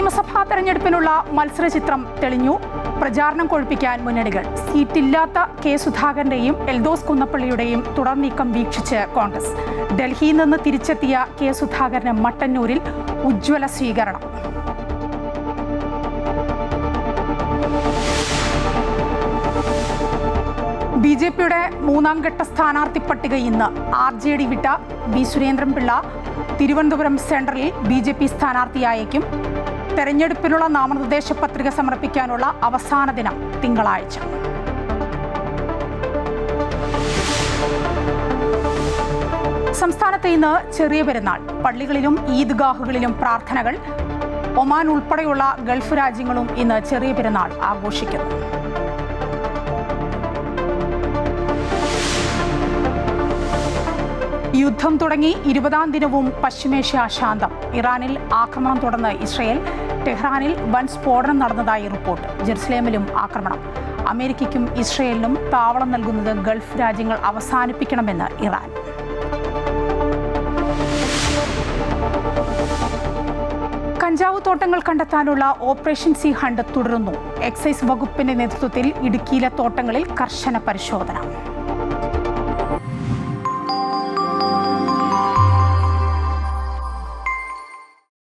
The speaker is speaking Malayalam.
നിയമസഭാ തെരഞ്ഞെടുപ്പിനുള്ള മത്സരചിത്രം തെളിഞ്ഞു. പ്രചാരണം കൊഴുപ്പിക്കാൻ മുന്നണികൾ. സീറ്റില്ലാത്ത കെ സുധാകരന്റെയും എൽദോസ് കുന്നപ്പള്ളിയുടെയും തുടർ നീക്കം വീക്ഷിച്ച് കോൺഗ്രസ്. ഡൽഹിയിൽ നിന്ന് തിരിച്ചെത്തിയ കെ സുധാകരന് മട്ടന്നൂരിൽ ഉജ്ജ്വല സ്വീകരണം. ബി.ജെ.പിയുടെ മൂന്നാം ഘട്ട സ്ഥാനാർത്ഥി പട്ടിക ഇന്ന്. RJD വിട്ട വി സുരേന്ദ്രൻപിള്ള തിരുവനന്തപുരം സെൻട്രലിൽ ബി.ജെ.പി സ്ഥാനാർത്ഥിയായേക്കും. തെരഞ്ഞെടുപ്പിനുള്ള നാമനിർദ്ദേശ പത്രിക സമർപ്പിക്കാനുള്ള അവസാന ദിനം തിങ്കളാഴ്ച. സംസ്ഥാനത്ത് ഇന്ന് ചെറിയ പെരുന്നാൾ. പള്ളികളിലും ഈദ്ഗാഹുകളിലും പ്രാർത്ഥനകൾ. ഒമാൻ ഉൾപ്പെടെയുള്ള ഗൾഫ് രാജ്യങ്ങളും ഇന്ന് ചെറിയ പെരുന്നാൾ ആഘോഷിക്കുന്നു. യുദ്ധം തുടങ്ങി 20ാം ദിനവും പശ്ചിമേഷ്യ അശാന്തം. ഇറാനിൽ ആക്രമണം തുടർന്ന് ഇസ്രയേൽ. ടെഹ്റാനിൽ വൻ സ്ഫോടനം നടന്നതായി റിപ്പോർട്ട്. ജെറുസലേമിലും ആക്രമണം. അമേരിക്കയ്ക്കും ഇസ്രയേലിനും താവളം നൽകുന്നത് ഗൾഫ് രാജ്യങ്ങൾ അവസാനിപ്പിക്കണമെന്ന് ഇറാൻ. കഞ്ചാവ് തോട്ടങ്ങൾ കണ്ടെത്താനുള്ള ഓപ്പറേഷൻ സി ഹണ്ട് തുടരുന്നു. എക്സൈസ് വകുപ്പിന്റെ നേതൃത്വത്തിൽ ഇടുക്കിയിലെ തോട്ടങ്ങളിൽ കർശന പരിശോധന.